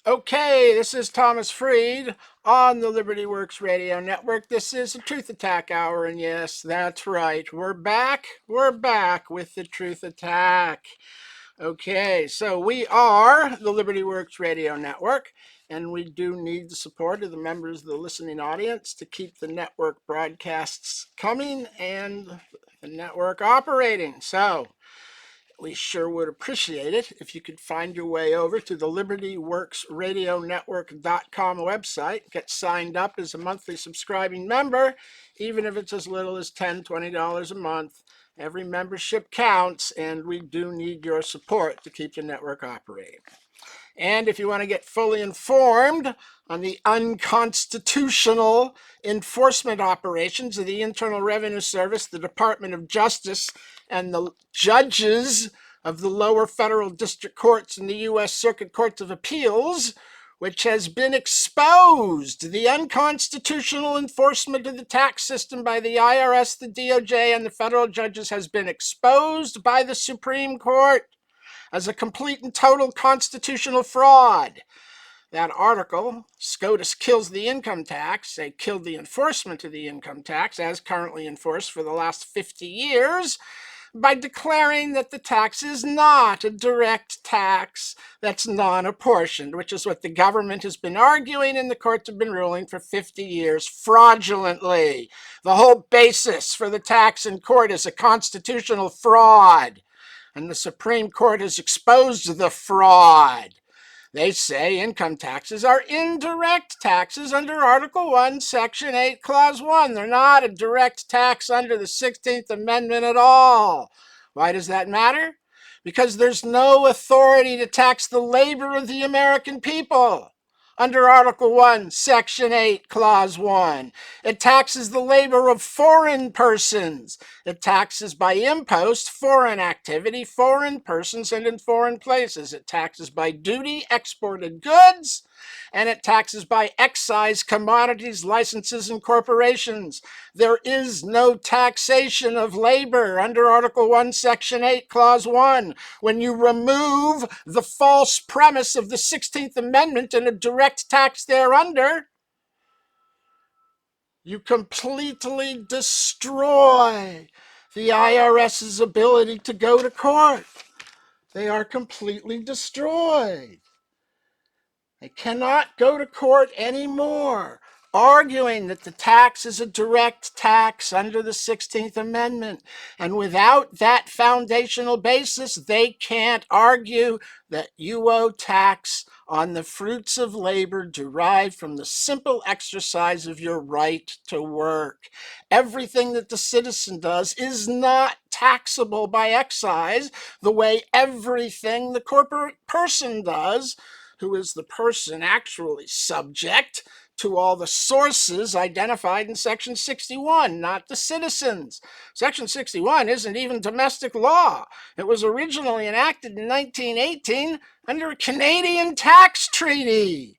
Okay, this is Thomas Freed on the Liberty Works Radio Network. This is the Truth Attack Hour, and yes, that's right. We're back. We're back with the Truth Attack. Okay, so we are the Liberty Works Radio Network, and we do need the support of the members of the listening audience to keep the network broadcasts coming and the network operating. So, we sure would appreciate it if you could find your way over to the LibertyWorksRadioNetwork.com website. Get signed up as a monthly subscribing member, even if it's as little as $10, $20 a month. Every membership counts, and we do need your support to keep the network operating. And if you want to get fully informed on the unconstitutional enforcement operations of the Internal Revenue Service, the Department of Justice, and the judges of the lower federal district courts and the U.S. Circuit Courts of Appeals, which has been exposed, the unconstitutional enforcement of the tax system by the IRS, the DOJ, and the federal judges has been exposed by the Supreme Court as a complete and total constitutional fraud. That article, SCOTUS kills the income tax, they killed the enforcement of the income tax as currently enforced for the last 50 years, by declaring that the tax is not a direct tax that's non-apportioned, which is what the government has been arguing and the courts have been ruling for 50 years fraudulently. The whole basis for the tax in court is a constitutional fraud, and the Supreme Court has exposed the fraud. They say income taxes are indirect taxes under Article 1, Section 8, Clause 1. They're not a direct tax under the 16th Amendment at all. Why does that matter? Because there's no authority to tax the labor of the American people under Article 1, Section 8, Clause 1. It taxes the labor of foreign persons. It taxes by impost foreign activity, foreign persons, and in foreign places. It taxes by duty exported goods, and it taxes by excise commodities, licenses, and corporations. There is no taxation of labor under Article 1, Section 8, Clause 1. When you remove the false premise of the 16th Amendment and a direct tax thereunder, you completely destroy the IRS's ability to go to court. They are completely destroyed. They cannot go to court anymore, arguing that the tax is a direct tax under the 16th Amendment. And without that foundational basis, they can't argue that you owe tax on the fruits of labor derived from the simple exercise of your right to work. Everything that the citizen does is not taxable by excise the way everything the corporate person does, who is the person actually subject to all the sources identified in Section 61, not the citizens. Section 61 isn't even domestic law. It was originally enacted in 1918 under a Canadian tax treaty.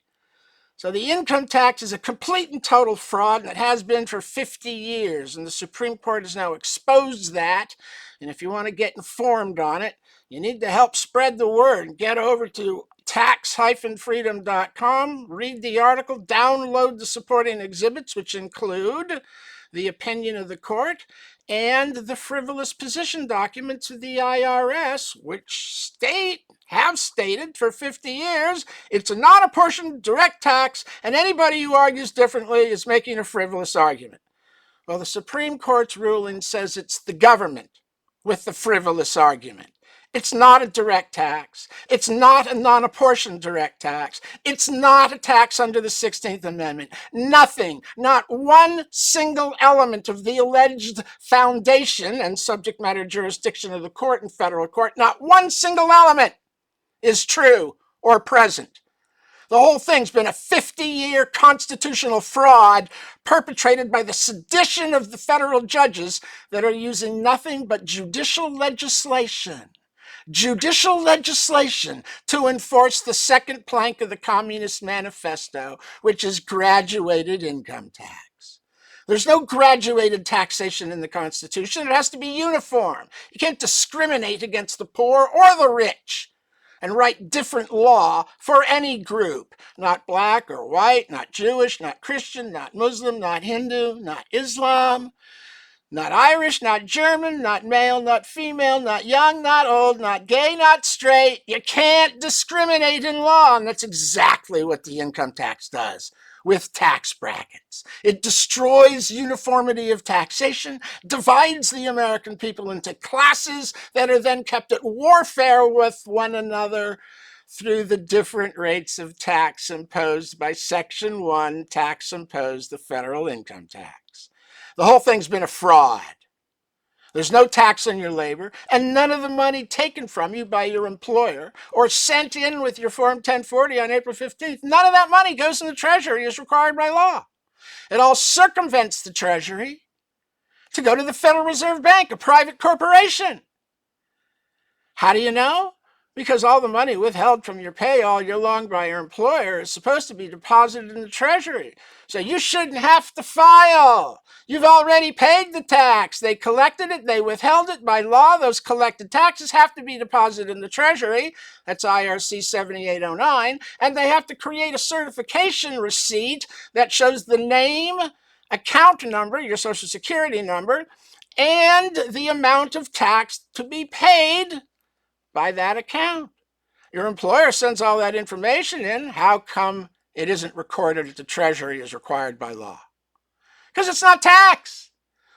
So the income tax is a complete and total fraud, and it has been for 50 years, and the Supreme Court has now exposed that. And if you want to get informed on it, you need to help spread the word. Get over to tax-freedom.com, read the article, download the supporting exhibits, which include the opinion of the court and the frivolous position documents of the IRS, which have stated for 50 years it's a non-apportioned direct tax, and anybody who argues differently is making a frivolous argument. Well, the Supreme Court's ruling says it's the government with the frivolous argument. It's not a direct tax. It's not a non-apportioned direct tax. It's not a tax under the 16th Amendment. Nothing, not one single element of the alleged foundation and subject matter jurisdiction of the court and federal court, not one single element is true or present. The whole thing's been a 50-year constitutional fraud perpetrated by the sedition of the federal judges that are using nothing but judicial legislation to enforce the second plank of the Communist Manifesto, which is graduated income tax. There's no graduated taxation in the Constitution. It has to be uniform. You can't discriminate against the poor or the rich. and write different law for any group, not black or white, not Jewish, not Christian, not Muslim, not Hindu, not Islam, not Irish, not German, not male, not female, not young, not old, not gay, not straight. You can't discriminate in law, and that's exactly what the income tax does with tax brackets. It destroys uniformity of taxation, divides the American people into classes that are then kept at warfare with one another through the different rates of tax imposed by Section 1, tax imposed the federal income tax. The whole thing's been a fraud. There's no tax on your labor, and none of the money taken from you by your employer or sent in with your Form 1040 on April 15th, none of that money goes in the Treasury as required by law. It all circumvents the Treasury to go to the Federal Reserve Bank, a private corporation. How do you know? Because all the money withheld from your pay all year long by your employer is supposed to be deposited in the Treasury. So you shouldn't have to file. You've already paid the tax. They collected it. They withheld it. By law, those collected taxes have to be deposited in the Treasury. That's IRC 7809. And they have to create a certification receipt that shows the name, account number, your Social Security number, and the amount of tax to be paid by that account. Your employer sends all that information in. How come it isn't recorded at the Treasury as required by law? Because it's not tax.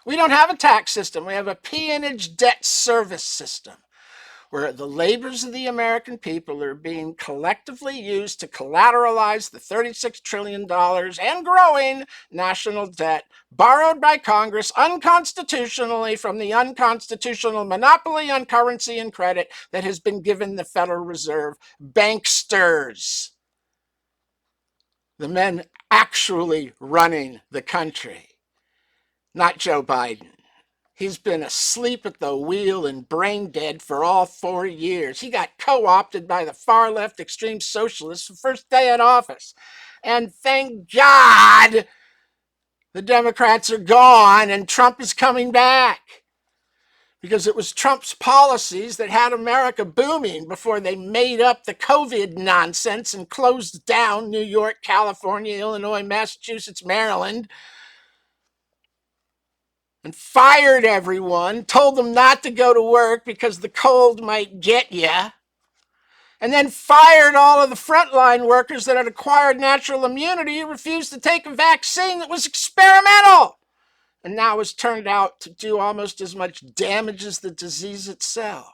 We don't have a tax system. We have a peonage debt service system where the labors of the American people are being collectively used to collateralize the $36 trillion and growing national debt borrowed by Congress unconstitutionally from the unconstitutional monopoly on currency and credit that has been given the Federal Reserve banksters, the men actually running the country, not Joe Biden. He's been asleep at the wheel and brain dead for all 4 years. He got co-opted by the far left extreme socialists the first day in office. And thank God the Democrats are gone and Trump is coming back. Because it was Trump's policies that had America booming before they made up the COVID nonsense and closed down New York, California, Illinois, Massachusetts, Maryland, and fired everyone, told them not to go to work because the cold might get you, and then fired all of the frontline workers that had acquired natural immunity and refused to take a vaccine that was experimental and now has turned out to do almost as much damage as the disease itself.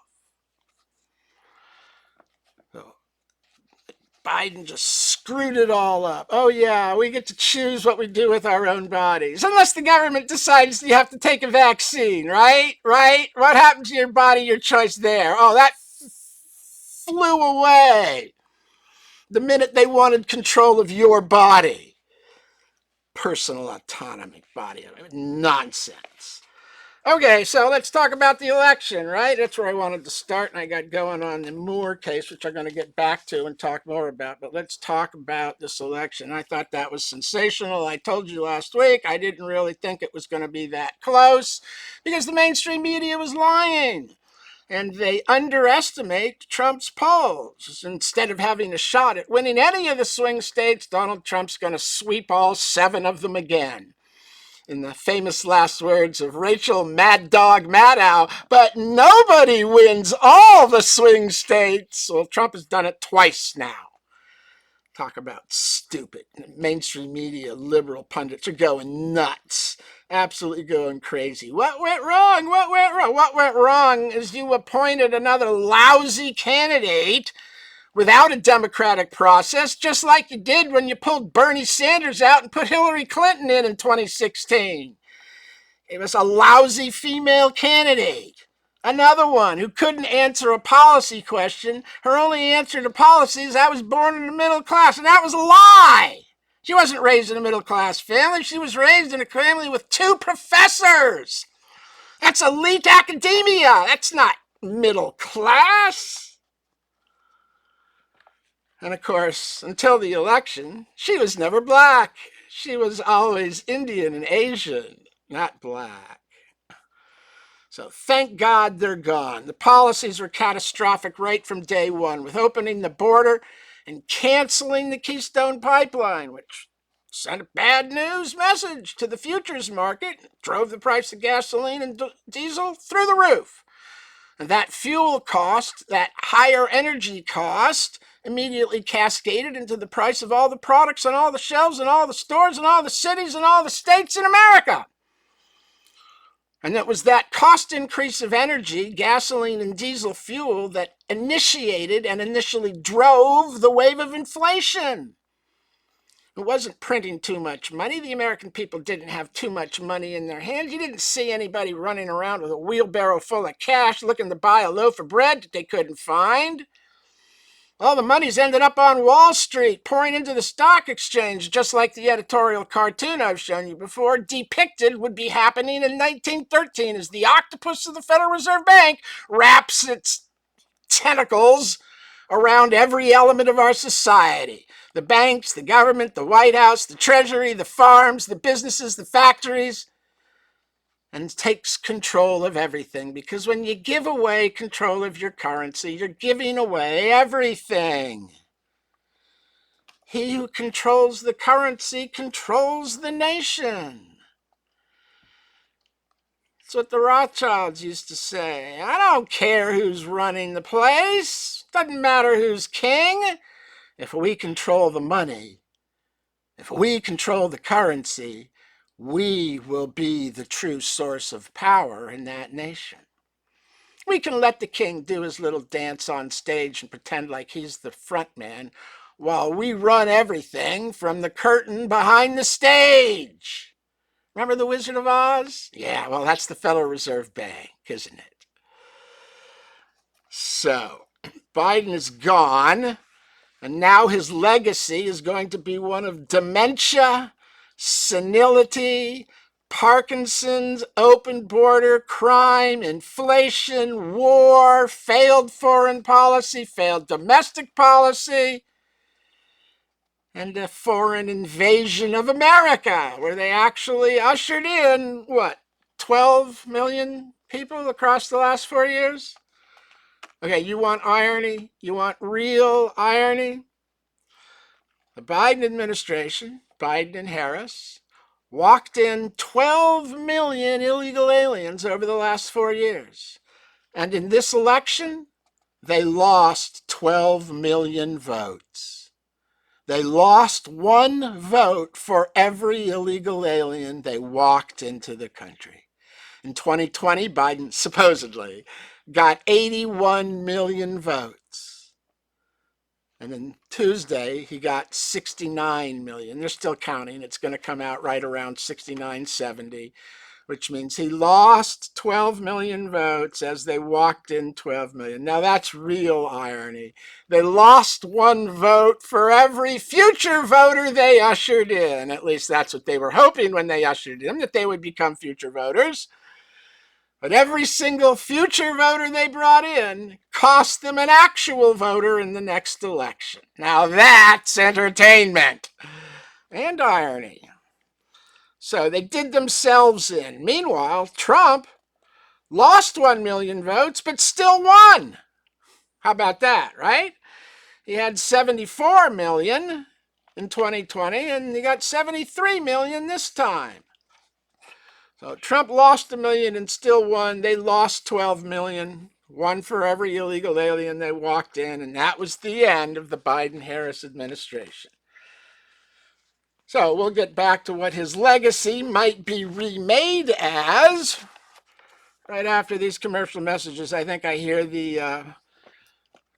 Biden just screwed it all up. Oh yeah, we get to choose what we do with our own bodies. Unless the government decides you have to take a vaccine, right? Right? What happened to your body, your choice there? Oh, that flew away the minute they wanted control of your body. Personal autonomy, body. Nonsense. Okay, so let's talk about the election, right? That's where I wanted to start, and I got going on the Moore case, which I'm going to get back to and talk more about. But let's talk about this election. I thought that was sensational. I told you last week I didn't really think it was going to be that close because the mainstream media was lying. And they underestimate Trump's polls. Instead of having a shot at winning any of the swing states, Donald Trump's going to sweep all 7 of them again. In the famous last words of Rachel Mad Dog Maddow, but nobody wins all the swing states. Well, Trump has done it twice now. Talk about stupid. Mainstream media, liberal pundits are going nuts. Absolutely going crazy. What went wrong? What went wrong? What went wrong is you appointed another lousy candidate without a democratic process, just like you did when you pulled Bernie Sanders out and put Hillary Clinton in 2016. It was a lousy female candidate. Another one who couldn't answer a policy question. Her only answer to policy is, I was born in the middle class, and that was a lie. She wasn't raised in a middle class family. She was raised in a family with 2 professors. That's elite academia. That's not middle class. And of course, until the election, she was never black. She was always Indian and Asian, not black. So thank God they're gone. The policies were catastrophic right from day one, with opening the border and canceling the Keystone Pipeline, which sent a bad news message to the futures market, drove the price of gasoline and diesel through the roof. And that fuel cost, that higher energy cost, immediately cascaded into the price of all the products on all the shelves in all the stores in all the cities and all the states in America. And it was that cost increase of energy, gasoline and diesel fuel, that initiated and initially drove the wave of inflation. It wasn't printing too much money. The American people didn't have too much money in their hands. You didn't see anybody running around with a wheelbarrow full of cash looking to buy a loaf of bread that they couldn't find. All the money's ended up on Wall Street, pouring into the stock exchange, just like the editorial cartoon I've shown you before depicted would be happening in 1913 as the octopus of the Federal Reserve Bank wraps its tentacles around every element of our society. The banks, the government, the White House, the Treasury, the farms, the businesses, the factories, and takes control of everything. Because when you give away control of your currency, you're giving away everything. He who controls the currency controls the nation. That's what the Rothschilds used to say. I don't care who's running the place. Doesn't matter who's king. If we control the money, if we control the currency, we will be the true source of power in that nation. We can let the king do his little dance on stage and pretend like he's the front man while we run everything from the curtain behind the stage. Remember the Wizard of Oz? Yeah, well, that's the Federal Reserve Bank, isn't it? So, Biden is gone, and now his legacy is going to be one of dementia, senility, Parkinson's, open border, crime, inflation, war, failed foreign policy, failed domestic policy, and a foreign invasion of America, where they actually ushered in, what, 12 million people across the last 4 years? Okay, you want irony? You want real irony? The Biden administration, Biden and Harris, walked in 12 million illegal aliens over the last 4 years. And in this election, they lost 12 million votes. They lost one vote for every illegal alien they walked into the country. In 2020, Biden supposedly got 81 million votes. And then Tuesday, he got 69 million. They're still counting. It's going to come out right around 69, 70, which means he lost 12 million votes as they walked in 12 million. Now that's real irony. They lost one vote for every future voter they ushered in. At least that's what they were hoping when they ushered in, that they would become future voters. But every single future voter they brought in cost them an actual voter in the next election. Now that's entertainment and irony. So they did themselves in. Meanwhile, Trump lost 1 million votes, but still won. How about that, right? He had 74 million in 2020, and he got 73 million this time. So Trump lost 1 million and still won. They lost 12 million, one for every illegal alien they walked in, and that was the end of the Biden-Harris administration. So we'll get back to what his legacy might be remade as right after these commercial messages. I think I hear the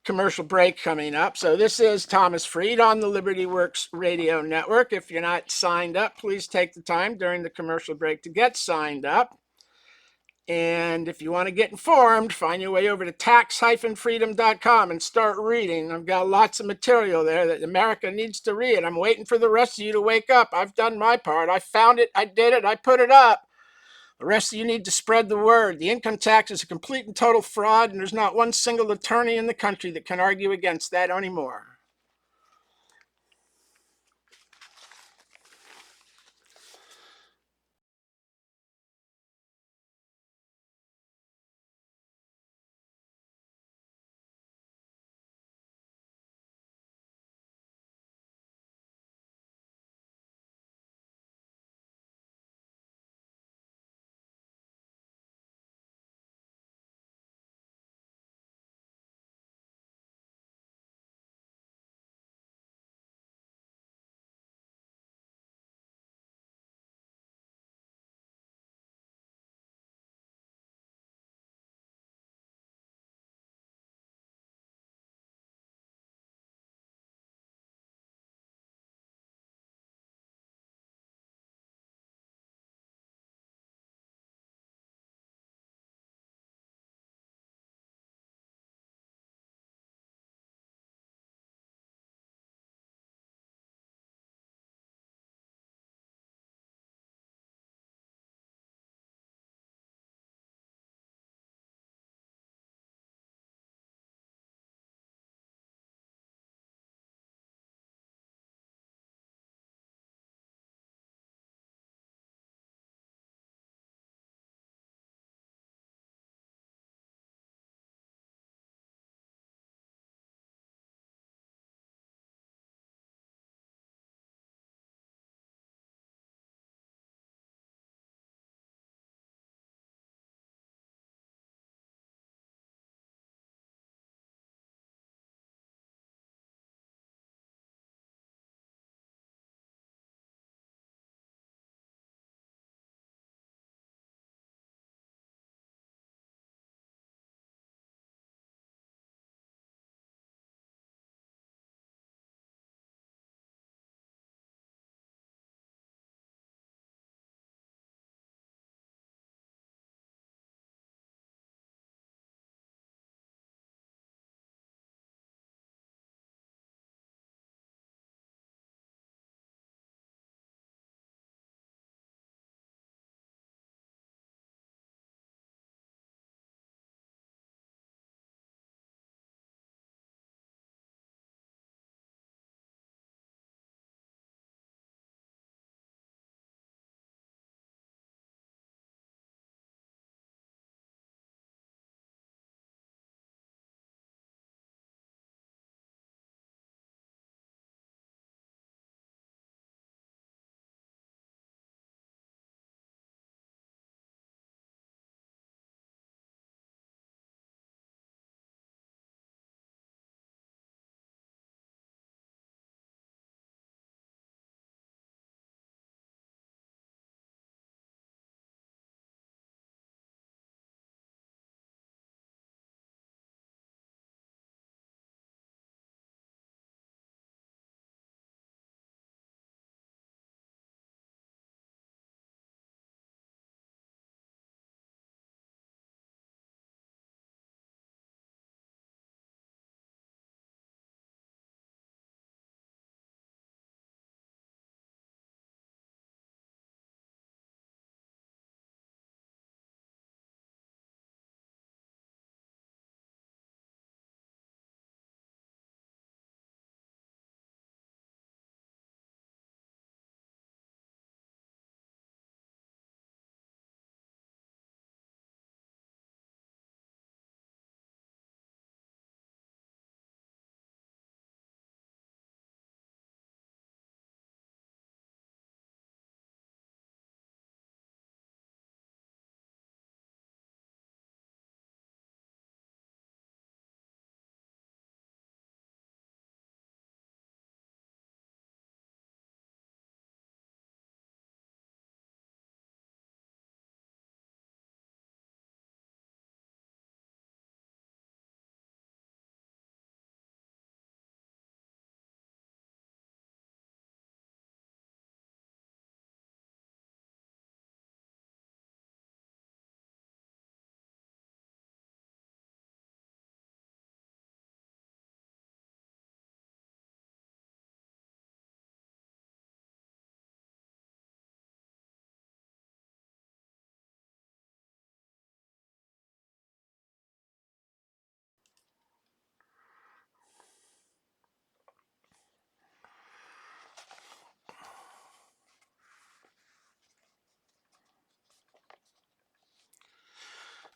commercial break coming up. So this is Thomas Freed on the Liberty Works Radio Network. If you're not signed up, please take the time during the commercial break to get signed up. And if you want to get informed, find your way over to tax-freedom.com and start reading. I've got lots of material there that America needs to read. I'm waiting for the rest of you to wake up. I've done my part. I found it. I did it. I put it up. The rest of you need to spread the word. The income tax is a complete and total fraud, and there's not one single attorney in the country that can argue against that anymore.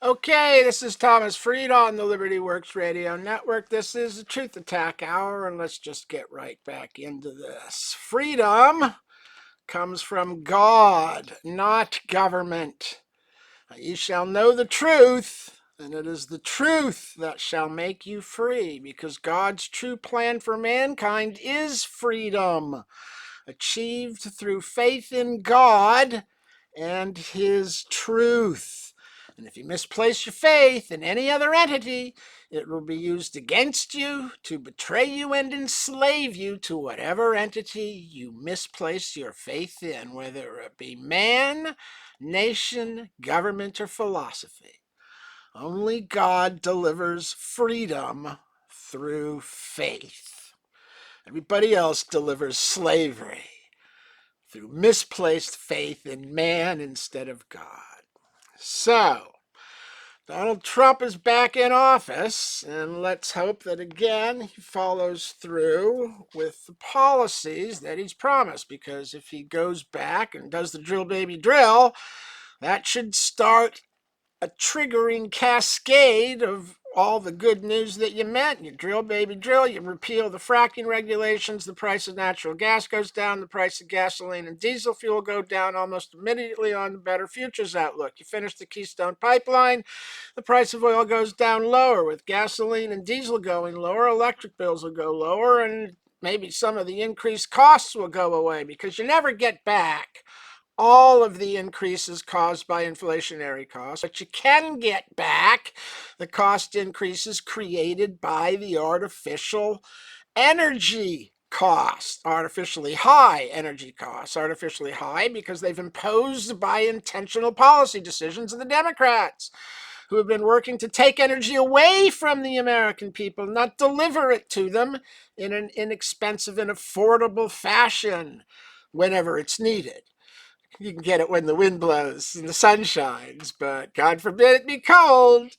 Okay, this is Thomas Fried on the Liberty Works Radio Network. This is the Truth Attack Hour, and let's just get right back into this. Freedom comes from God, not government. You shall know the truth, and it is the truth that shall make you free, because God's true plan for mankind is freedom, achieved through faith in God and His truth. And if you misplace your faith in any other entity, it will be used against you to betray you and enslave you to whatever entity you misplace your faith in, whether it be man, nation, government, or philosophy. Only God delivers freedom through faith. Everybody else delivers slavery through misplaced faith in man instead of God. So, Donald Trump is back in office, and let's hope that again he follows through with the policies that he's promised, because if he goes back and does the drill baby drill, that should start a triggering cascade of all the good news that you meant. You drill, baby, drill. You repeal the fracking regulations. The price of natural gas goes down. The price of gasoline and diesel fuel go down almost immediately on the better futures outlook. You finish the Keystone Pipeline. The price of oil goes down lower. With gasoline and diesel going lower, electric bills will go lower, and maybe some of the increased costs will go away, because you never get back all of the increases caused by inflationary costs, but you can get back the cost increases created by the artificial energy costs, artificially high energy costs, artificially high because they've imposed by intentional policy decisions of the Democrats, who have been working to take energy away from the American people, not deliver it to them in an inexpensive and affordable fashion whenever it's needed. You can get it when the wind blows and the sun shines, but God forbid it be cold.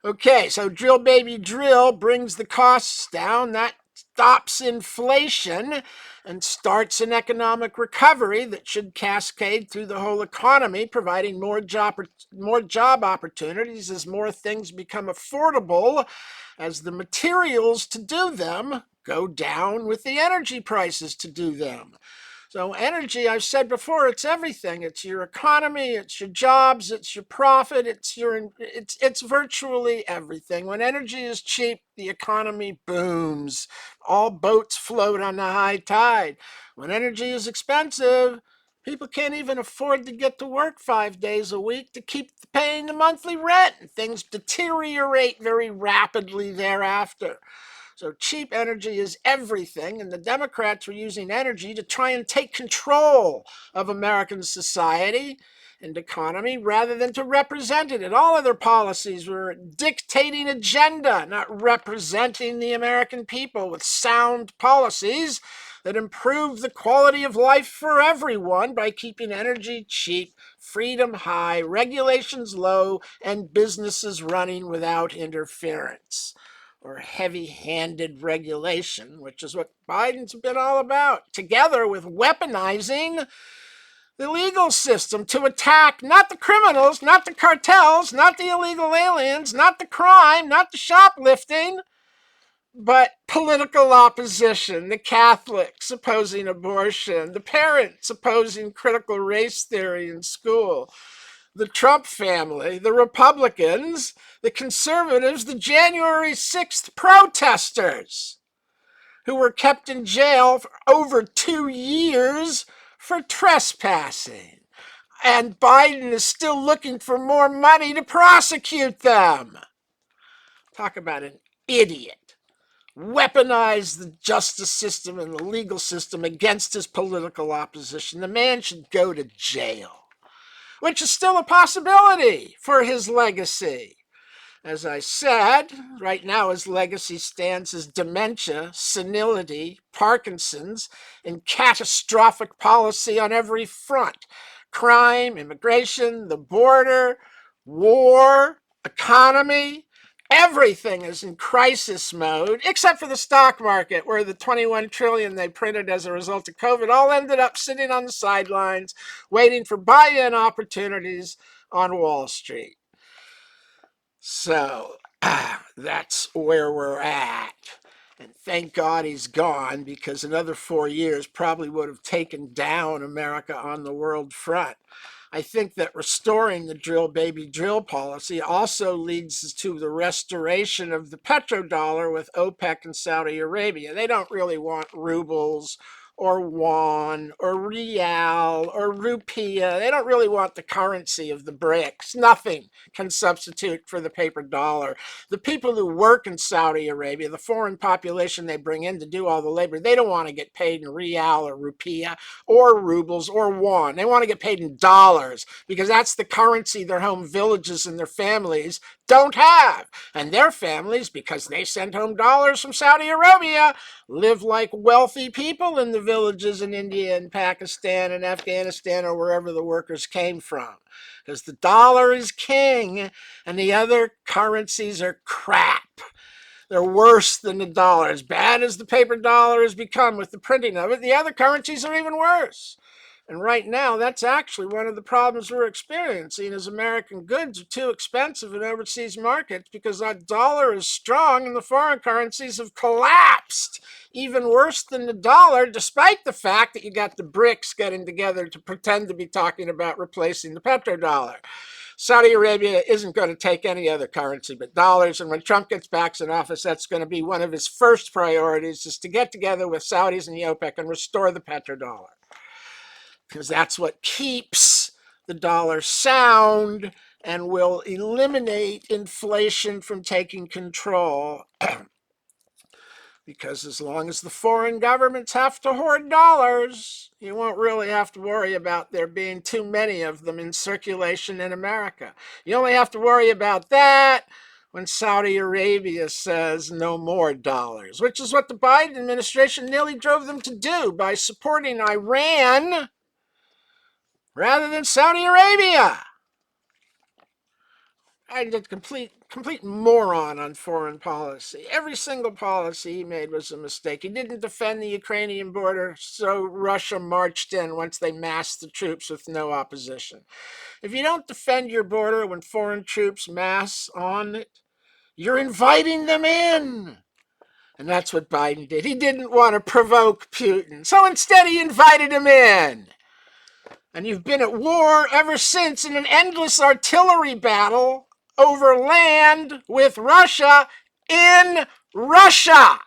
Okay, so drill baby drill brings the costs down. That stops inflation and starts an economic recovery that should cascade through the whole economy, providing more job opportunities as more things become affordable, as the materials to do them go down with the energy prices to do them. So energy, I've said before, it's everything. It's your economy, it's your jobs, it's your profit, it's virtually everything. When energy is cheap, the economy booms. All boats float on the high tide. When energy is expensive, people can't even afford to get to work 5 days a week to keep paying the monthly rent. Things deteriorate very rapidly thereafter. So cheap energy is everything, and the Democrats were using energy to try and take control of American society and economy rather than to represent it. And all of their policies were dictating agenda, not representing the American people with sound policies that improve the quality of life for everyone by keeping energy cheap, freedom high, regulations low, and businesses running without interference or heavy-handed regulation, which is what Biden's been all about, together with weaponizing the legal system to attack not the criminals, not the cartels, not the illegal aliens, not the crime, not the shoplifting, but political opposition, the Catholics opposing abortion, the parents opposing critical race theory in school, the Trump family, the Republicans, the conservatives, the January 6th protesters who were kept in jail for over 2 years for trespassing. And Biden is still looking for more money to prosecute them. Talk about an idiot. Weaponize the justice system and the legal system against his political opposition. The man should go to jail, which is still a possibility for his legacy. As I said, right now his legacy stands as dementia, senility, Parkinson's, and catastrophic policy on every front. Crime, immigration, the border, war, economy, everything is in crisis mode, except for the stock market, where the 21 trillion they printed as a result of COVID all ended up sitting on the sidelines, waiting for buy-in opportunities on Wall Street. So that's where we're at. And thank God he's gone, because another 4 years probably would have taken down America on the world front. I think that restoring the drill baby drill policy also leads to the restoration of the petrodollar with OPEC and Saudi Arabia. They don't really want rubles or won or real or rupiah. They don't really want the currency of the BRICS. Nothing can substitute for the paper dollar. The people who work in Saudi Arabia, the foreign population they bring in to do all the labor, they don't want to get paid in real or rupiah or rubles or won. They want to get paid in dollars, because that's the currency their home villages and their families don't have. And their families, because they send home dollars from Saudi Arabia, live like wealthy people in the villages in India and Pakistan and Afghanistan or wherever the workers came from. Because the dollar is king and the other currencies are crap. They're worse than the dollar. As bad as the paper dollar has become with the printing of it, the other currencies are even worse. And right now, that's actually one of the problems we're experiencing, is American goods are too expensive in overseas markets because that dollar is strong and the foreign currencies have collapsed. Even worse than the dollar, despite the fact that you got the BRICS getting together to pretend to be talking about replacing the petrodollar. Saudi Arabia isn't going to take any other currency but dollars, and when Trump gets back in office, that's going to be one of his first priorities, is to get together with Saudis and the OPEC and restore the petrodollar. Because that's what keeps the dollar sound and will eliminate inflation from taking control. Because as long as the foreign governments have to hoard dollars, you won't really have to worry about there being too many of them in circulation in America. You only have to worry about that when Saudi Arabia says no more dollars, which is what the Biden administration nearly drove them to do by supporting Iran rather than Saudi Arabia. I'm a complete moron on foreign policy. Every single policy he made was a mistake. He didn't defend the Ukrainian border, so Russia marched in once they massed the troops with no opposition. If you don't defend your border when foreign troops mass on it, you're inviting them in. And that's what Biden did. He didn't want to provoke Putin, so instead he invited him in. And you've been at war ever since, in an endless artillery battle over land with Russia in Russia.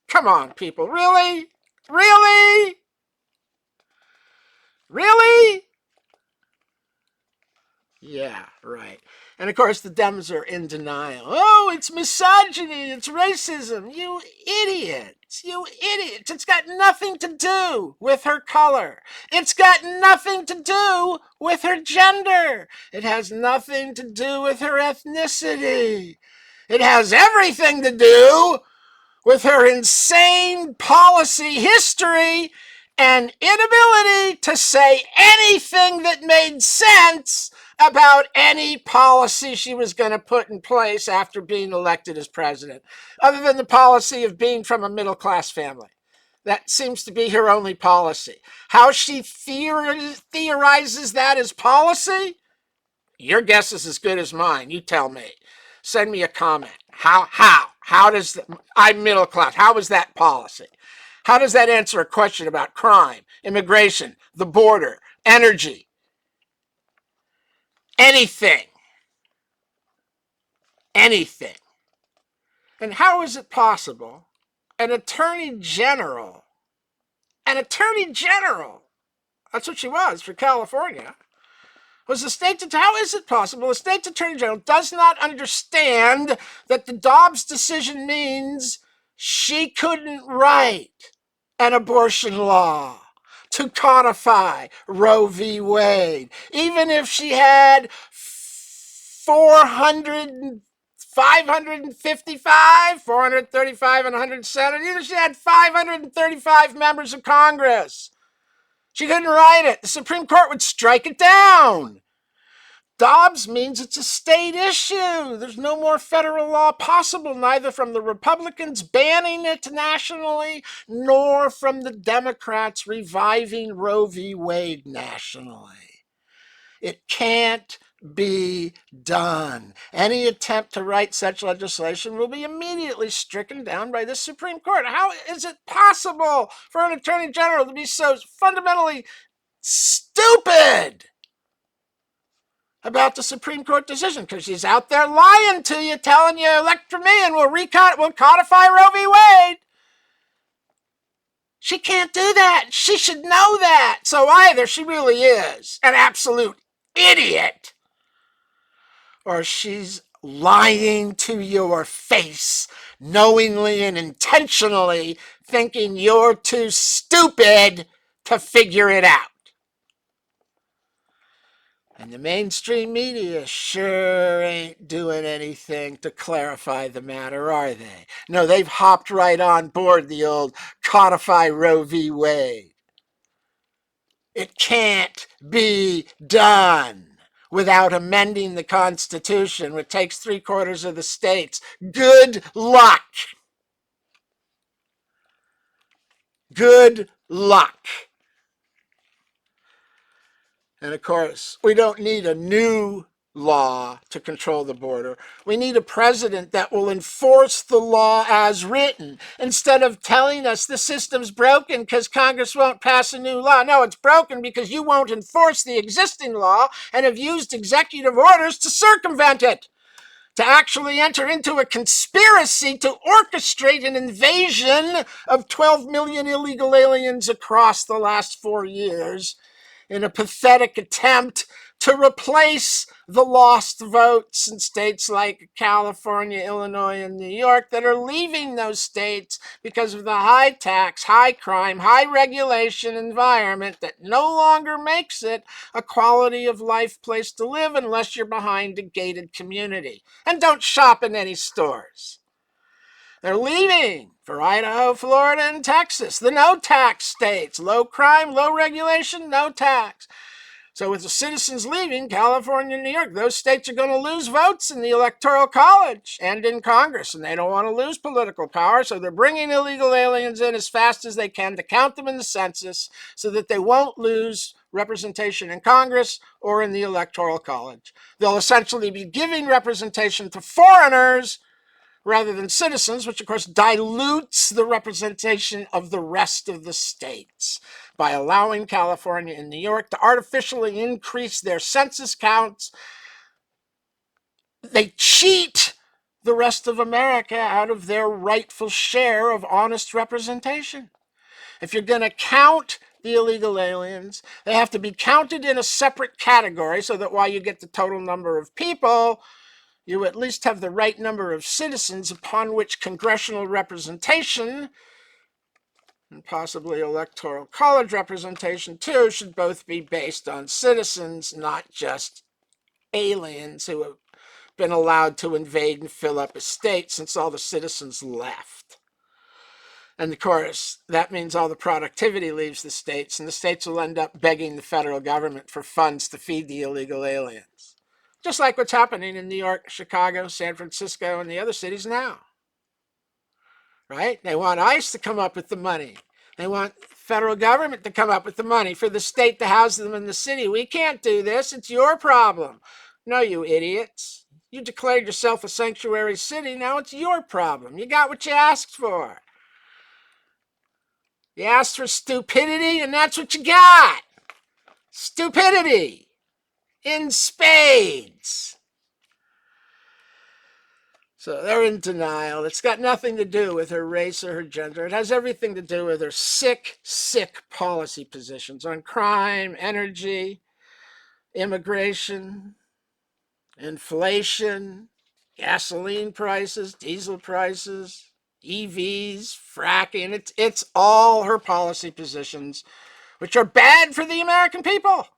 Come on, people. Really? Really? Really? Yeah, right. And of course, the Dems are in denial. Oh, it's misogyny, it's racism. You idiots. You idiots. It's got nothing to do with her color. It's got nothing to do with her gender. It has nothing to do with her ethnicity. It has everything to do with her insane policy history and inability to say anything that made sense about any policy she was going to put in place after being elected as president, other than the policy of being from a middle-class family. That seems to be her only policy. How she theorizes that as policy? Your guess is as good as mine. You tell me. Send me a comment. How does I'm middle class? How is that policy? How does that answer a question about crime, immigration, the border, energy, anything? Anything. And how is it possible an attorney general, that's what she was for California, was the state, how is it possible the state's attorney general does not understand that the Dobbs decision means she couldn't write an abortion law to codify Roe v. Wade, even if she had 435, and 100 senators, even if she had 535 members of Congress. She couldn't write it. The Supreme Court would strike it down. Dobbs means it's a state issue. There's no more federal law possible, neither from the Republicans banning it nationally, nor from the Democrats reviving Roe v. Wade nationally. It can't be done. Any attempt to write such legislation will be immediately stricken down by the Supreme Court. How is it possible for an attorney general to be so fundamentally stupid about the Supreme Court decision? Because she's out there lying to you, telling you elect for me and we'll codify Roe v. Wade. She can't do that. She should know that. So either she really is an absolute idiot, or she's lying to your face, knowingly and intentionally, thinking you're too stupid to figure it out. And the mainstream media sure ain't doing anything to clarify the matter, are they? No, they've hopped right on board the old codify Roe v. Wade. It can't be done without amending the Constitution, which takes 3/4 of the states. Good luck. Good luck. And of course, we don't need a new law to control the border. We need a president that will enforce the law as written, instead of telling us the system's broken because Congress won't pass a new law. No, it's broken because you won't enforce the existing law and have used executive orders to circumvent it, to actually enter into a conspiracy to orchestrate an invasion of 12 million illegal aliens across the last 4 years, in a pathetic attempt to replace the lost votes in states like California, Illinois, and New York that are leaving those states because of the high tax, high crime, high regulation environment that no longer makes it a quality of life place to live unless you're behind a gated community and don't shop in any stores. They're leaving for Idaho, Florida, and Texas, the no-tax states. Low crime, low regulation, no tax. So with the citizens leaving California and New York, those states are going to lose votes in the Electoral College and in Congress, and they don't want to lose political power, so they're bringing illegal aliens in as fast as they can to count them in the census so that they won't lose representation in Congress or in the Electoral College. They'll essentially be giving representation to foreigners rather than citizens, which of course dilutes the representation of the rest of the states by allowing California and New York to artificially increase their census counts. They cheat the rest of America out of their rightful share of honest representation. If you're going to count the illegal aliens, they have to be counted in a separate category so that while you get the total number of people, you at least have the right number of citizens upon which congressional representation and possibly electoral college representation too should both be based on citizens, not just aliens who have been allowed to invade and fill up a state since all the citizens left. And of course, that means all the productivity leaves the states, and the states will end up begging the federal government for funds to feed the illegal aliens. Just like what's happening in New York, Chicago, San Francisco, and the other cities now. Right? They want ICE to come up with the money. They want the federal government to come up with the money for the state to house them in the city. We can't do this. It's your problem. No, you idiots. You declared yourself a sanctuary city. Now it's your problem. You got what you asked for. You asked for stupidity, and that's what you got. Stupidity in spades. So they're in denial. It's got nothing to do with her race or her gender. It has everything to do with her sick, sick policy positions on crime, energy, immigration, inflation, gasoline prices, diesel prices, EVs, fracking. It's all her policy positions, which are bad for the American people.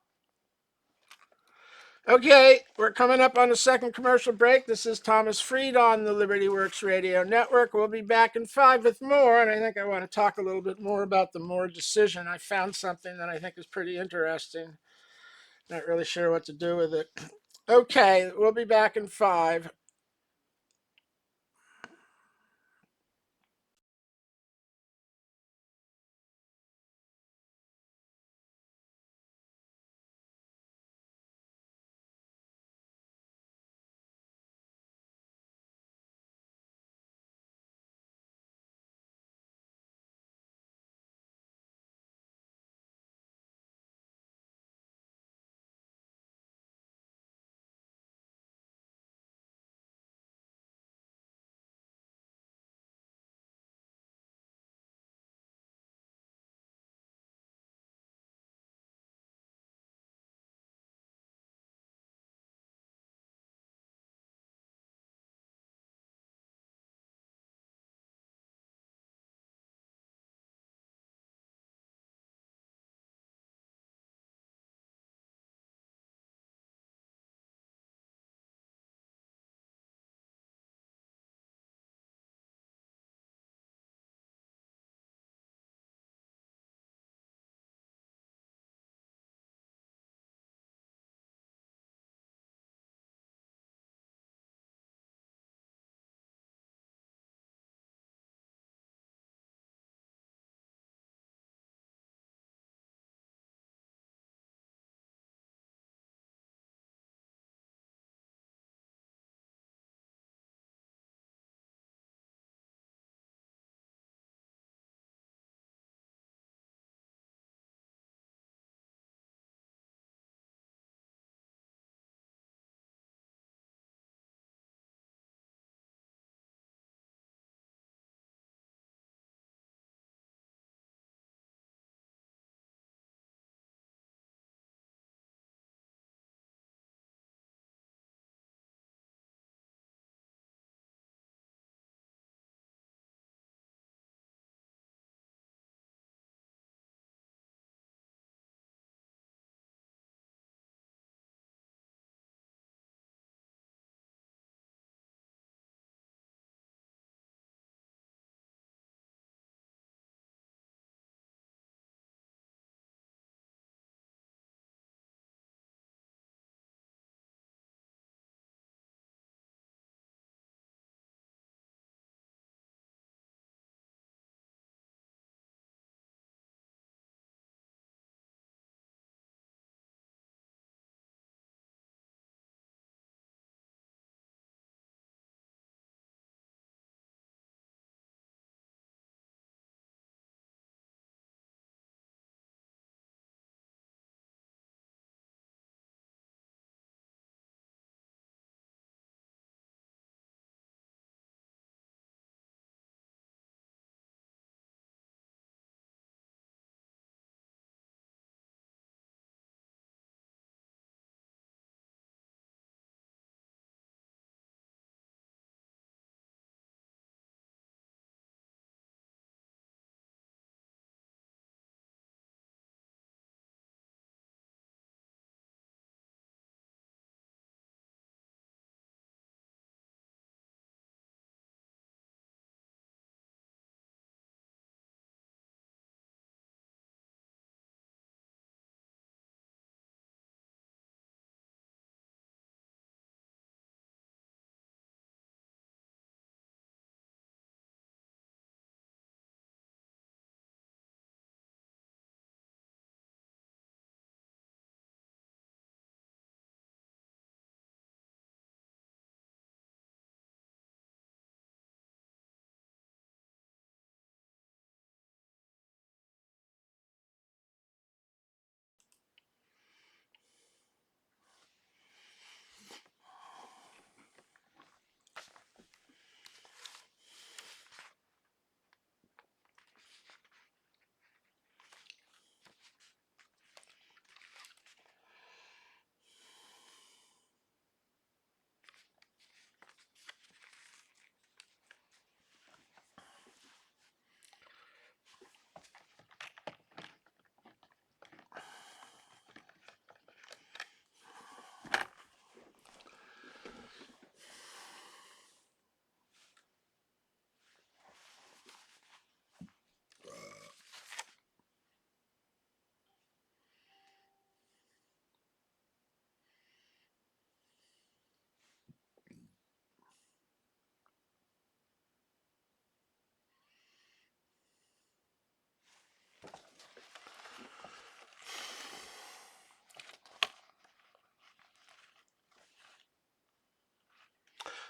Okay, we're coming up on the second commercial break. This is Thomas Freed on the Liberty Works Radio Network. We'll be back in 5 with more, and I think I want to talk a little bit more about the Moore decision. I found something that I think is pretty interesting. Not really sure what to do with it. Okay, we'll be back in 5.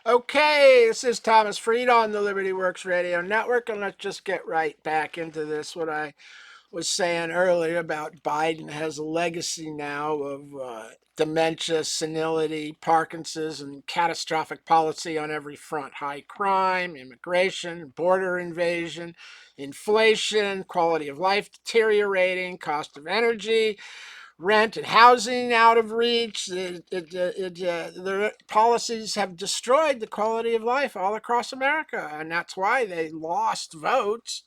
Okay, this is Thomas Fried on the Liberty Works Radio Network, and let's just get right back into this. What I was saying earlier about Biden has a legacy now of dementia, senility, Parkinson's, and catastrophic policy on every front. High crime, immigration, border invasion, inflation, quality of life deteriorating, cost of energy, rent and housing out of reach. The policies have destroyed the quality of life all across America, and that's why they lost votes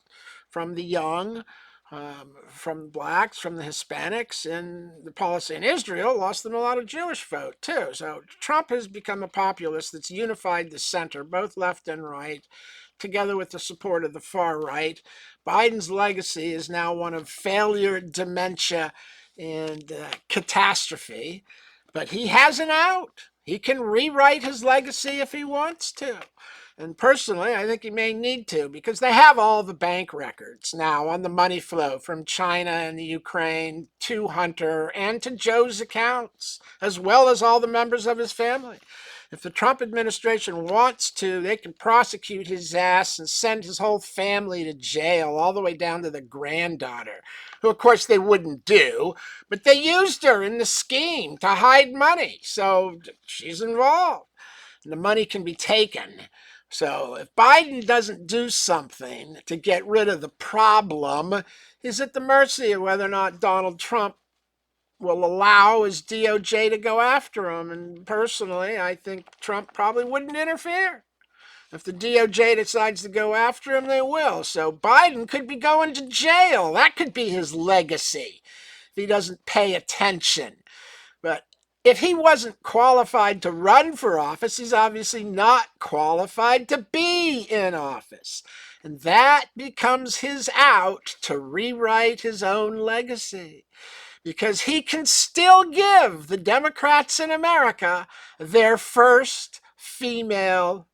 from the young, from blacks, from the Hispanics, and the policy in Israel lost them a lot of Jewish vote too. So Trump has become a populist that's unified the center, both left and right, together with the support of the far right. Biden's legacy is now one of failure, dementia, and catastrophe, but he has an out. He can rewrite his legacy if he wants to. And personally, I think he may need to, because they have all the bank records now on the money flow from China and the Ukraine to Hunter and to Joe's accounts, as well as all the members of his family. If the Trump administration wants to, they can prosecute his ass and send his whole family to jail, all the way down to the granddaughter, who, of course, they wouldn't do, but they used her in the scheme to hide money. So she's involved, and the money can be taken. So if Biden doesn't do something to get rid of the problem, he's at the mercy of whether or not Donald Trump will allow his DOJ to go after him. And personally, I think Trump probably wouldn't interfere. If the DOJ decides to go after him, they will. So Biden could be going to jail. That could be his legacy if he doesn't pay attention. But if he wasn't qualified to run for office, he's obviously not qualified to be in office. And that becomes his out to rewrite his own legacy, because he can still give the Democrats in America their first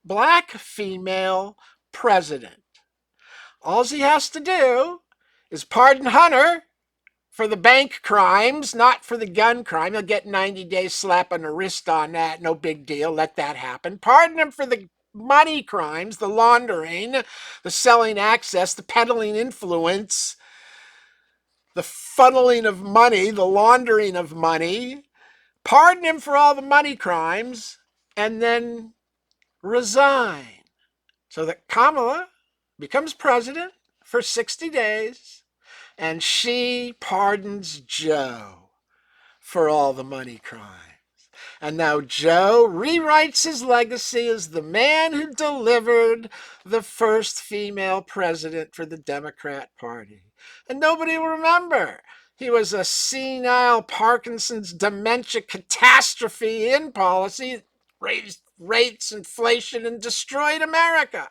black female president. All he has to do is pardon Hunter for the bank crimes, not for the gun crime. He'll get 90 days slap on the wrist on that. No big deal. Let that happen. Pardon him for the money crimes, the laundering, the selling access, the peddling influence, the funneling of money, the laundering of money. Pardon him for all the money crimes, and then resign so that Kamala becomes president for 60 days, and she pardons Joe for all the money crimes. And now Joe rewrites his legacy as the man who delivered the first female president for the Democrat Party. And nobody will remember. He was a senile Parkinson's dementia catastrophe in policy, raised rates, inflation, and destroyed America,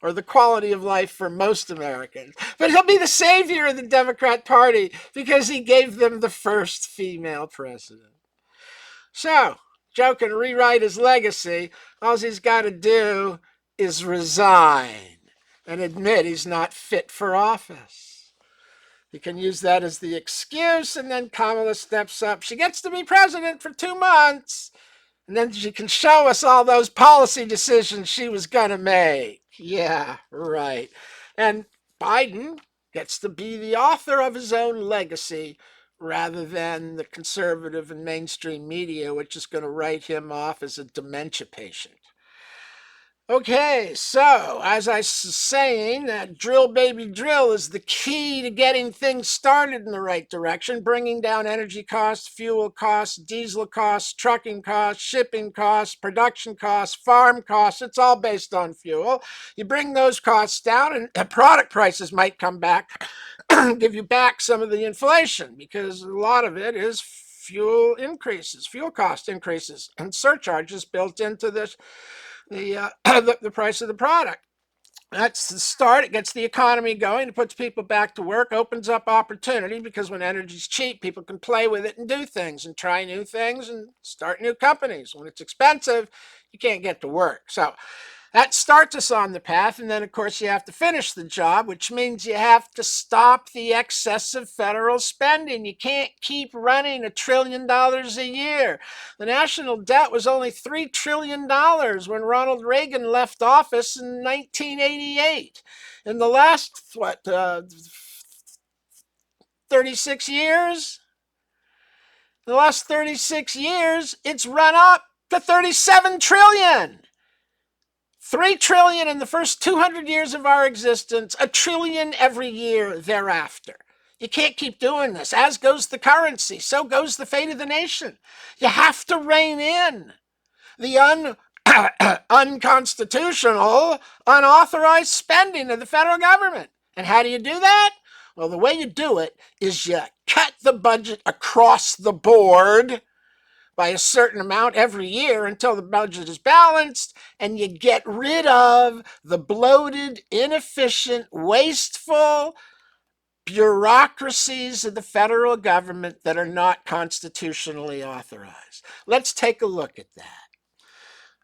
or the quality of life for most Americans. But he'll be the savior of the Democrat Party because he gave them the first female president. So, Joe can rewrite his legacy. All he's got to do is resign and admit he's not fit for office. He can use that as the excuse, and then Kamala steps up. She gets to be president for 2 months, and then she can show us all those policy decisions she was going to make. Yeah, right. And Biden gets to be the author of his own legacy rather than the conservative and mainstream media, which is going to write him off as a dementia patient. Okay, so as I was saying, that drill baby drill is the key to getting things started in the right direction, bringing down energy costs, fuel costs, diesel costs, trucking costs, shipping costs, production costs, farm costs. It's all based on fuel. You bring those costs down and product prices might come back, give you back some of the inflation, because a lot of it is fuel increases, fuel cost increases, and surcharges built into this. The price of the product. That's the start. It gets the economy going. It puts people back to work, opens up opportunity, because when energy's cheap, people can play with it and do things and try new things and start new companies. When it's expensive, you can't get to work. So That starts us on the path, and then, of course, you have to finish the job, which means you have to stop the excessive federal spending. You can't keep running $1 trillion a year. The national debt was only $3 trillion when Ronald Reagan left office in 1988. In the last, 36 years? The last 36 years, it's run up to 37 trillion. 3 trillion in the first 200 years of our existence, $1 trillion every year thereafter. You can't keep doing this. As goes the currency, so goes the fate of the nation. You have to rein in the unconstitutional, unauthorized spending of the federal government. And how do you do that? Well, the way you do it is you cut the budget across the board by a certain amount every year until the budget is balanced, and you get rid of the bloated, inefficient, wasteful bureaucracies of the federal government that are not constitutionally authorized. Let's take a look at that.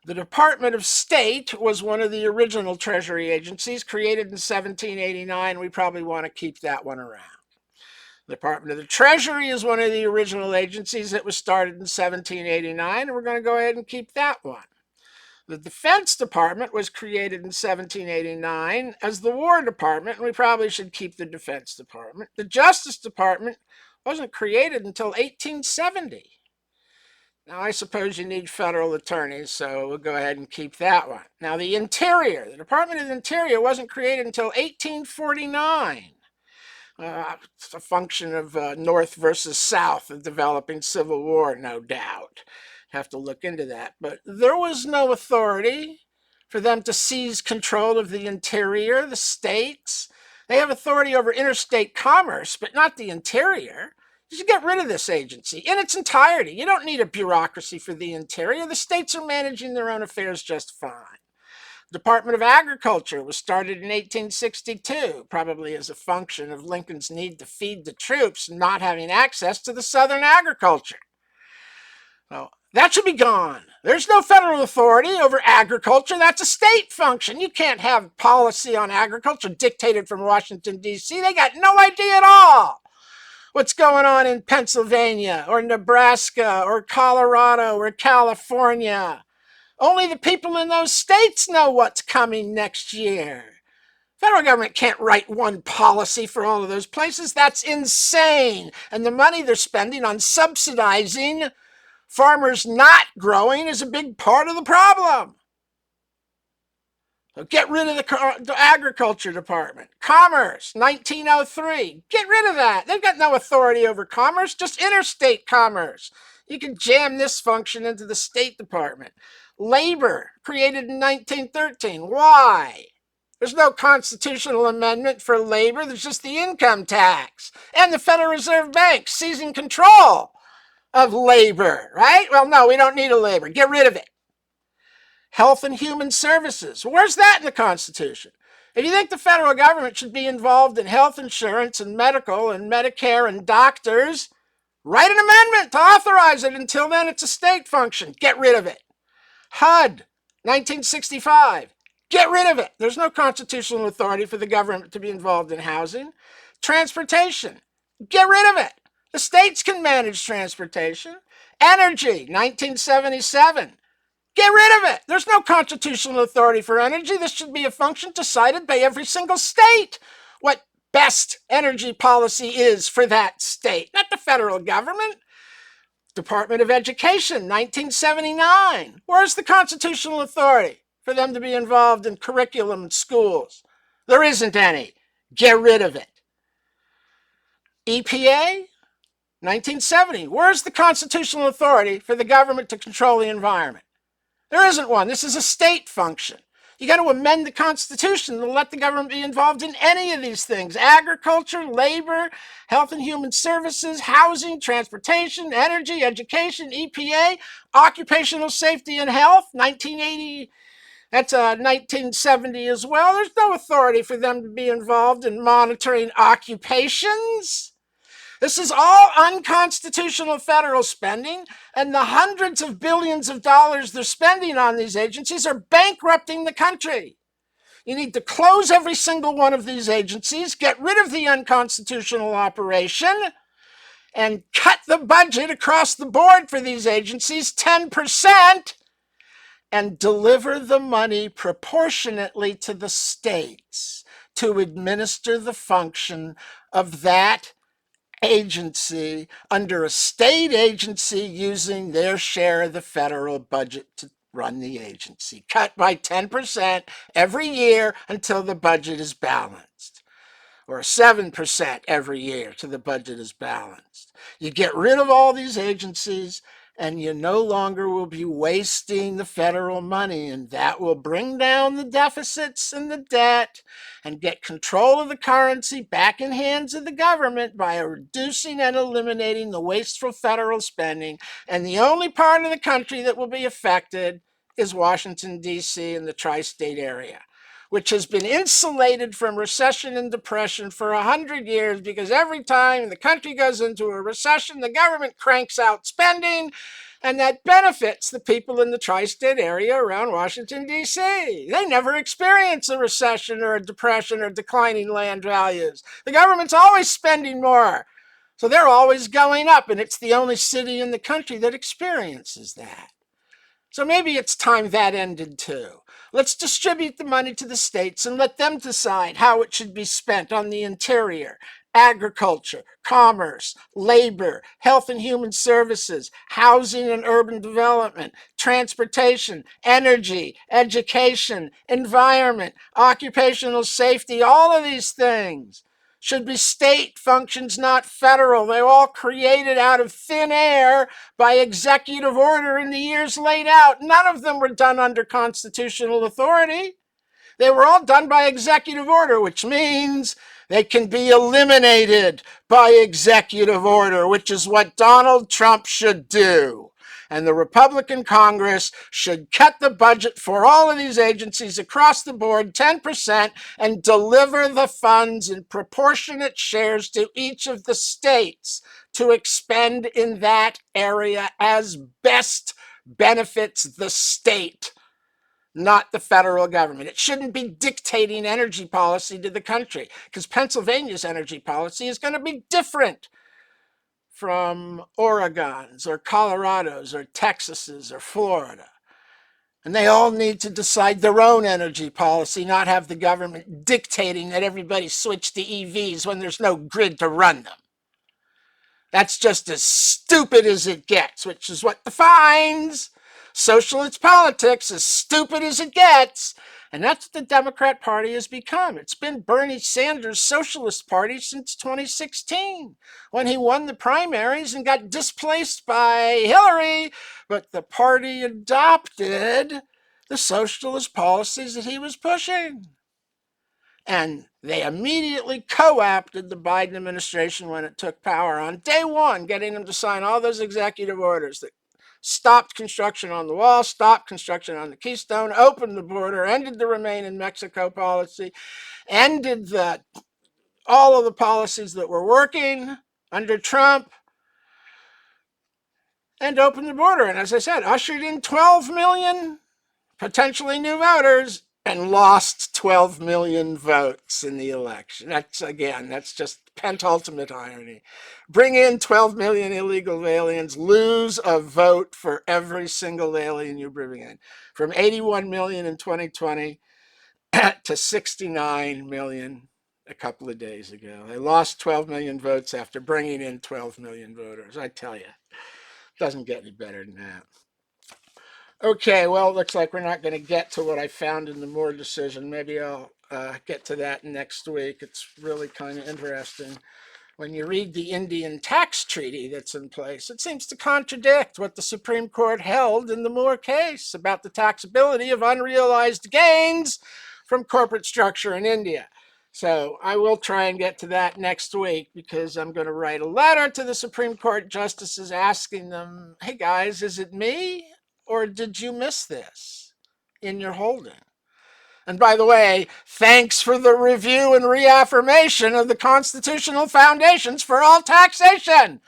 The Department of State was one of the original Treasury agencies created in 1789. We probably want to keep that one around. The Department of the Treasury is one of the original agencies that was started in 1789, and we're going to go ahead and keep that one. The Defense Department was created in 1789 as the War Department, and we probably should keep the Defense Department. The Justice Department wasn't created until 1870. Now, I suppose you need federal attorneys, so we'll go ahead and keep that one. Now, the Interior. The Department of the Interior wasn't created until 1849. It's a function of North versus South, the developing Civil War, no doubt. Have to look into that. But there was no authority for them to seize control of the interior, the states. They have authority over interstate commerce, but not the interior. You should get rid of this agency in its entirety. You don't need a bureaucracy for the interior. The states are managing their own affairs just fine. Department of Agriculture was started in 1862, probably as a function of Lincoln's need to feed the troops not having access to the Southern agriculture. Well, that should be gone. There's no federal authority over agriculture. That's a state function. You can't have policy on agriculture dictated from Washington, D.C. They got no idea at all what's going on in Pennsylvania or Nebraska or Colorado or California. Only the people in those states know what's coming next year. Federal government can't write one policy for all of those places. That's insane. And the money they're spending on subsidizing farmers not growing is a big part of the problem. So get rid of the Agriculture Department. Commerce, 1903. Get rid of that. They've got no authority over commerce, just interstate commerce. You can jam this function into the State Department. Labor, created in 1913. Why? There's no constitutional amendment for labor. There's just the income tax and the Federal Reserve Bank seizing control of labor, right? Well, no, we don't need a labor. Get rid of it. Health and Human Services. Where's that in the Constitution? If you think the federal government should be involved in health insurance and medical and Medicare and doctors, write an amendment to authorize it. Until then, it's a state function. Get rid of it. HUD, 1965. Get rid of it. There's no constitutional authority for the government to be involved in housing. Transportation. Get rid of it. The states can manage transportation. Energy, 1977. Get rid of it. There's no constitutional authority for energy. This should be a function decided by every single state. What best energy policy is for that state, not the federal government. Department of Education, 1979. Where's the constitutional authority for them to be involved in curriculum in schools? There isn't any. Get rid of it. EPA, 1970. Where's the constitutional authority for the government to control the environment? There isn't one. This is a state function. You got to amend the Constitution to let the government be involved in any of these things. Agriculture, labor, health and human services, housing, transportation, energy, education, EPA, occupational safety and health, 1980. That's 1970 as well. There's no authority for them to be involved in monitoring occupations. This is all unconstitutional federal spending, and the hundreds of billions of dollars they're spending on these agencies are bankrupting the country. You need to close every single one of these agencies, get rid of the unconstitutional operation, and cut the budget across the board for these agencies 10%, and deliver the money proportionately to the states to administer the function of that agency under a state agency using their share of the federal budget to run the agency, cut by 10% every year until the budget is balanced, or 7% every year till the budget is balanced. You get rid of all these agencies, and you no longer will be wasting the federal money, and that will bring down the deficits and the debt and get control of the currency back in hands of the government by reducing and eliminating the wasteful federal spending. And the only part of the country that will be affected is Washington, D.C. and the tri-state area, which has been insulated from recession and depression for 100 years, because every time the country goes into a recession, the government cranks out spending, and that benefits the people in the tri-state area around Washington, D.C. They never experience a recession or a depression or declining land values. The government's always spending more, so they're always going up, and it's the only city in the country that experiences that. So maybe it's time that ended too. Let's distribute the money to the states and let them decide how it should be spent on the interior, agriculture, commerce, labor, health and human services, housing and urban development, transportation, energy, education, environment, occupational safety. All of these things should be state functions, not federal. They were all created out of thin air by executive order in the years laid out. None of them were done under constitutional authority. They were all done by executive order, which means they can be eliminated by executive order, which is what Donald Trump should do. And the Republican Congress should cut the budget for all of these agencies across the board 10% and deliver the funds in proportionate shares to each of the states to expend in that area as best benefits the state, not the federal government. It shouldn't be dictating energy policy to the country, because Pennsylvania's energy policy is going to be different from Oregon's or Colorado's or Texas's or Florida. And they all need to decide their own energy policy, not have the government dictating that everybody switch to EVs when there's no grid to run them. That's just as stupid as it gets, which is what defines socialist politics, as stupid as it gets. And that's what the Democrat Party has become. It's been Bernie Sanders' Socialist Party since 2016, when he won the primaries and got displaced by Hillary, but the party adopted the socialist policies that he was pushing. And they immediately co-opted the Biden administration when it took power on day one, getting them to sign all those executive orders that stopped construction on the wall, stopped construction on the Keystone, opened the border, ended the Remain in Mexico policy, ended all of the policies that were working under Trump, and opened the border. And as I said, ushered in 12 million potentially new voters and lost 12 million votes in the election. That's just penultimate irony. Bring in 12 million illegal aliens, lose a vote for every single alien you bring in. From 81 million in 2020 to 69 million a couple of days ago. They lost 12 million votes after bringing in 12 million voters. I tell you, it doesn't get any better than that. Okay, well, it looks like we're not going to get to what I found in the Moore decision. Maybe I'll get to that next week. It's really kind of interesting. When you read the Indian tax treaty that's in place, it seems to contradict what the Supreme Court held in the Moore case about the taxability of unrealized gains from corporate structure in India. So I will try and get to that next week, because I'm going to write a letter to the Supreme Court justices asking them, hey guys, is it me? Or did you miss this in your holding? And by the way, thanks for the review and reaffirmation of the constitutional foundations for all taxation.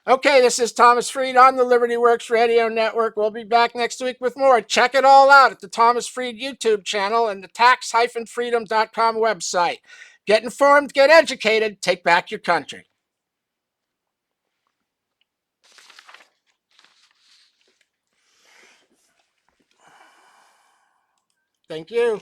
Okay, this is Thomas Freed on the Liberty Works Radio Network. We'll be back next week with more. Check it all out at the Thomas Freed YouTube channel and the tax-freedom.com website. Get informed, get educated, take back your country. Thank you.